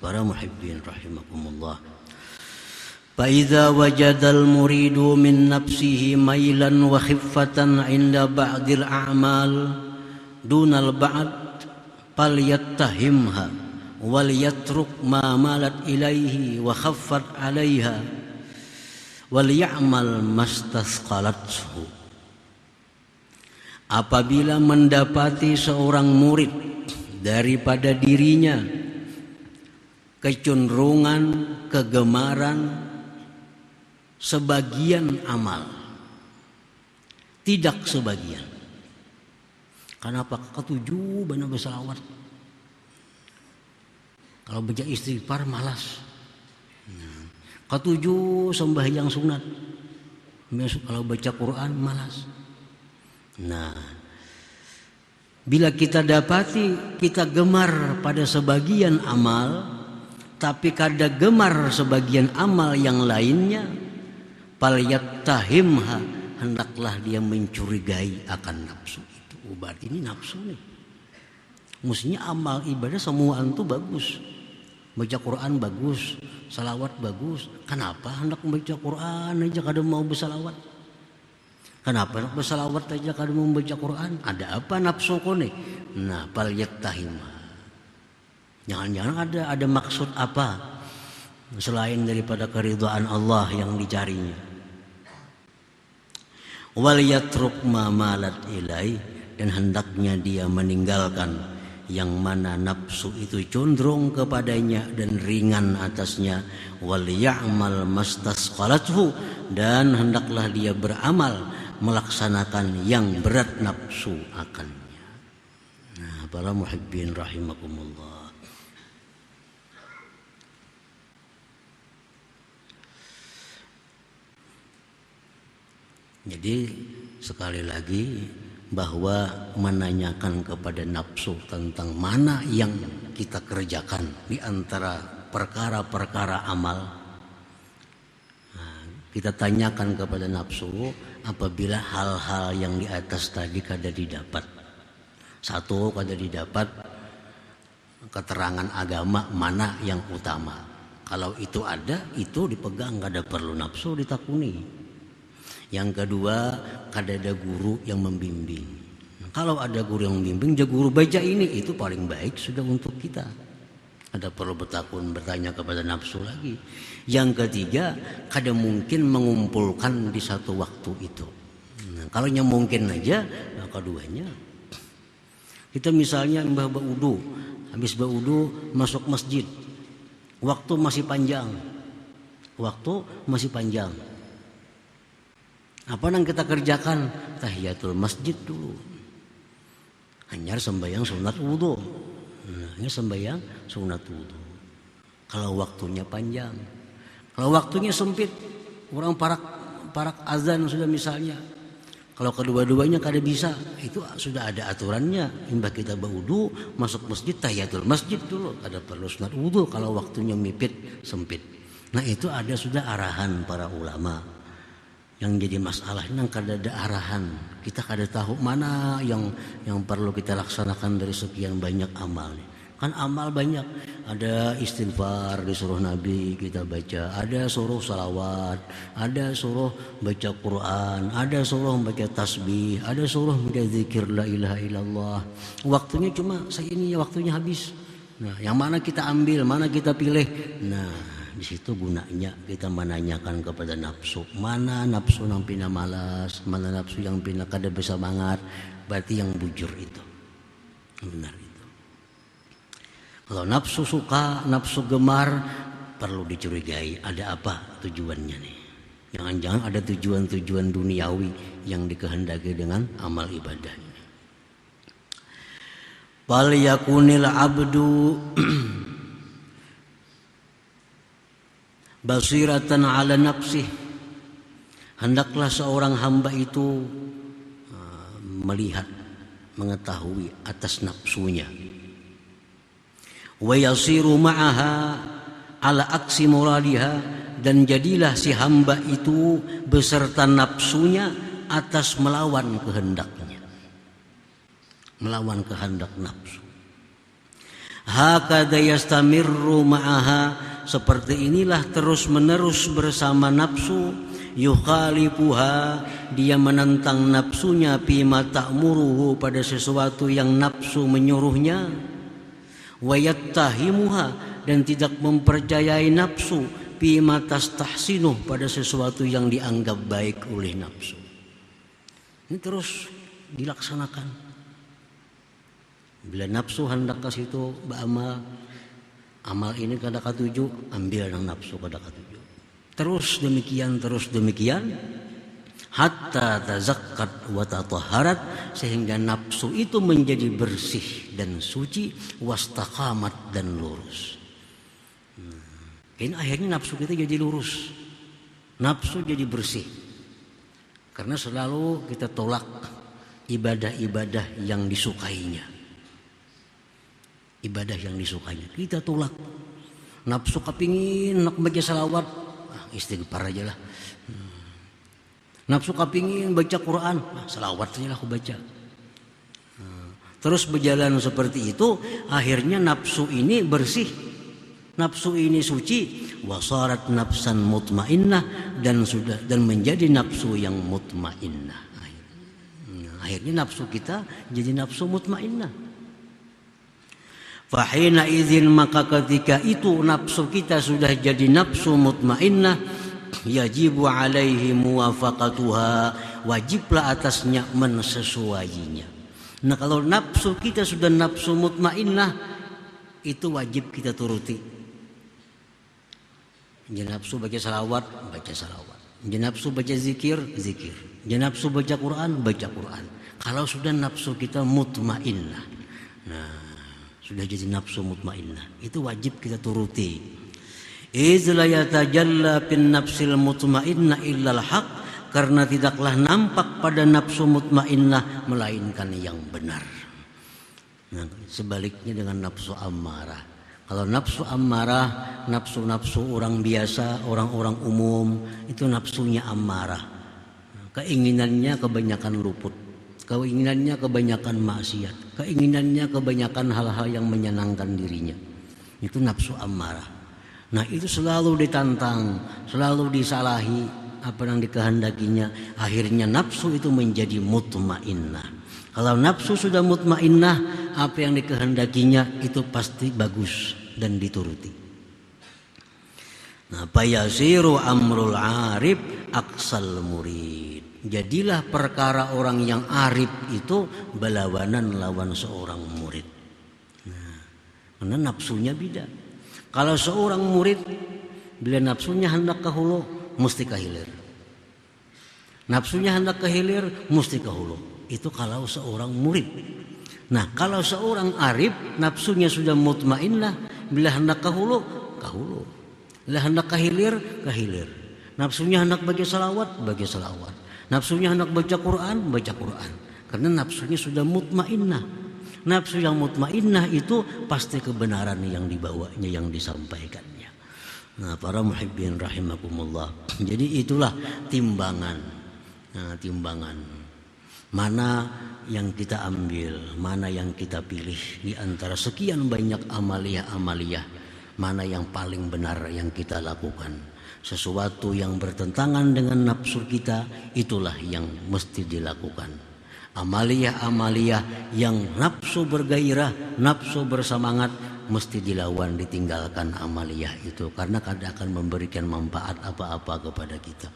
Para muhibbin rahimakumullah. فإذا وجد المريد من نفسه ميلا وخفة عند بعض الأعمال دون البعض فليتهمها وليترك ما مالت إليه وخفت عليها وليعمل ما استثقلته. Apabila mendapati seorang murid daripada dirinya kecenderungan, kegemaran sebagian amal, tidak sebagian. Kenapa? Ketujuh benar bersalawat. Kalau baca istighfar malas. Ketujuh sembahyang sunat. Kalau baca Quran malas. Nah, bila kita dapati kita gemar pada sebagian amal, tapi kada gemar sebagian amal yang lainnya, falyattahimha, hendaklah dia mencurigai akan nafsu itu. Berarti ini nafsu nih. Mestinya amal ibadah semua itu bagus. Baca Quran bagus, salawat bagus. Kenapa hendak membaca Quran aja kada mau bersalawat? Kenapa hendak bersalawat aja kada mau membaca Quran? Ada apa nafsu kone? Nah, falyattahimha. Jangan-jangan ada maksud apa selain daripada keridhaan Allah yang dicarinya. Wal yatruk ma malat ilai, dan hendaknya dia meninggalkan yang mana nafsu itu condong kepadanya dan ringan atasnya. Wal ya'mal mastasqalathu, dan hendaklah dia beramal melaksanakan yang berat nafsu akannya. Nah, para muhibbin rahimakumullah. Jadi sekali lagi bahwa menanyakan kepada nafsu tentang mana yang kita kerjakan di antara perkara-perkara amal. Nah, kita tanyakan kepada nafsu apabila hal-hal yang di atas tadi kada didapat. Satu, kada didapat keterangan agama mana yang utama. Kalau itu ada, itu dipegang, kada perlu nafsu ditakuni. Yang kedua, kada ada guru yang membimbing. Kalau ada guru yang membimbing, ya guru baca ini, itu paling baik sudah untuk kita. Ada perlu bertanya kepada nafsu lagi. Yang ketiga, kada mungkin mengumpulkan di satu waktu itu. Nah, kalau yang mungkin aja, nah keduanya. Kita misalnya mbah baudu, habis baudu masuk masjid. Waktu masih panjang. Apa yang kita kerjakan? Tahiyatul masjid dulu. Hanya sembahyang sunat wudu. Hanya sembahyang sunat wudu. Kalau waktunya panjang. Kalau waktunya sempit, orang parak azan sudah misalnya. Kalau kedua-duanya kada bisa, itu sudah ada aturannya. Imbah kita berwudu, masuk masjid, tahiyatul masjid dulu. Ada perlu sunat wudu kalau waktunya mipit, sempit. Nah, itu ada sudah arahan para ulama. Yang jadi masalah ini kada ada arahan. Kita kada tahu mana yang perlu kita laksanakan dari sekian banyak amal. Kan amal banyak. Ada istighfar disuruh Nabi kita baca, ada suruh salawat, ada suruh baca Quran, ada suruh baca tasbih, ada suruh baca zikir la ilaha illallah. Waktunya cuma segini, waktunya habis. Nah, yang mana kita ambil, mana kita pilih. Nah, di situ gunanya kita menanyakan kepada nafsu, mana nafsu yang pina malas, mana nafsu yang pina kada bersemangat. Berarti yang bujur itu benar itu. Kalau nafsu suka, nafsu gemar, perlu dicurigai ada apa tujuannya nih. Jangan-jangan ada tujuan-tujuan duniawi yang dikehendaki dengan amal ibadah ini. Fal yakunil abdu basiratan ala nafsih, hendaklah seorang hamba itu melihat, mengetahui atas nafsunya. Wa yasiru ma'aha ala aksi muradiha, dan jadilah si hamba itu beserta nafsunya atas melawan kehendaknya, melawan kehendak nafsu. Hakadha yastamirru ma'aha, seperti inilah terus menerus bersama nafsu. Yukhalifuha, dia menentang nafsunya, fima ta'muruhu, pada sesuatu yang nafsu menyuruhnya. Wa yattahimuha, dan tidak mempercayai nafsu, fima tastahsinuh, pada sesuatu yang dianggap baik oleh nafsu. Ini terus dilaksanakan. Bila nafsu hendak ke situ beramal, amal ini kada katuju, ambil nang nafsu kada katuju. Terus demikian hatta tazakkat wa tatahharat, sehingga nafsu itu menjadi bersih dan suci, wastaqamat, dan lurus. Ini akhirnya nafsu kita jadi lurus, nafsu jadi bersih. Karena selalu kita tolak ibadah-ibadah yang disukainya. Ibadah yang disukainya kita tolak. Nafsu kepingin nak baca salawat, istighfar aja lah. Nafsu kepingin baca Quran, salawat saja lah aku baca. Terus berjalan seperti itu, akhirnya nafsu ini bersih, nafsu ini suci, wasarat nafsan mutmainnah, dan menjadi nafsu yang mutmainnah. Akhirnya nafsu kita jadi nafsu mutmainnah. Fahina izin, maka ketika itu nafsu kita sudah jadi nafsu mutmainnah, yajibu alaihi muwafaqatuha, wajiblah atasnya mensesuainya. Nah, kalau nafsu kita sudah nafsu mutmainnah, itu wajib kita turuti. Jadi nafsu baca salawat, baca salawat. Jadi nafsu baca zikir, zikir. Jadi nafsu baca Quran, baca Quran. Kalau sudah nafsu kita mutmainnah, nah, sudah jadi nafsu mutmainnah, itu wajib kita turuti. Iz la yatajalla bin nafsil mutmainnah illal haq, karena tidaklah nampak pada nafsu mutmainnah melainkan yang benar. Nah, sebaliknya dengan nafsu ammarah. Kalau nafsu ammarah, nafsu-nafsu orang biasa, orang-orang umum, itu nafsunya ammarah. Keinginannya kebanyakan luput, keinginannya kebanyakan maksiat, keinginannya kebanyakan hal-hal yang menyenangkan dirinya. Itu nafsu ammarah. Nah, itu selalu ditantang, selalu disalahi apa yang dikehendakinya. Akhirnya nafsu itu menjadi mutmainnah. Kalau nafsu sudah mutmainnah, apa yang dikehendakinya itu pasti bagus dan dituruti. Nah, fayasiru amrul arif aksal murid. Jadilah perkara orang yang arif itu berlawanan lawan seorang murid. Nah, karena nafsunya beda. Kalau seorang murid, bila nafsunya hendak ke hulu, mesti ke hilir. Nafsunya hendak ke hilir, mesti ke hulu. Itu kalau seorang murid. Nah, kalau seorang arif, nafsunya sudah mutmainnah, bila hendak ke hulu, ke hulu. Bila hendak ke hilir, ke hilir. Nafsunya hendak baca salawat, baca salawat. Nafsunya hendak baca Quran, baca Quran. Karena nafsunya sudah mutmainnah. Nafsu yang mutmainnah itu pasti kebenaran yang dibawanya, yang disampaikannya. Nah, para muhibbin rahimakumullah. Jadi itulah timbangan. Nah, timbangan. Mana yang kita ambil, mana yang kita pilih di antara sekian banyak amaliyah-amaliyah, mana yang paling benar yang kita lakukan. Sesuatu yang bertentangan dengan nafsu kita, itulah yang mesti dilakukan. Amaliyah-amaliyah yang nafsu bergairah, nafsu bersemangat, mesti dilawan, ditinggalkan amaliyah itu, karena tidak akan memberikan manfaat apa-apa kepada kita.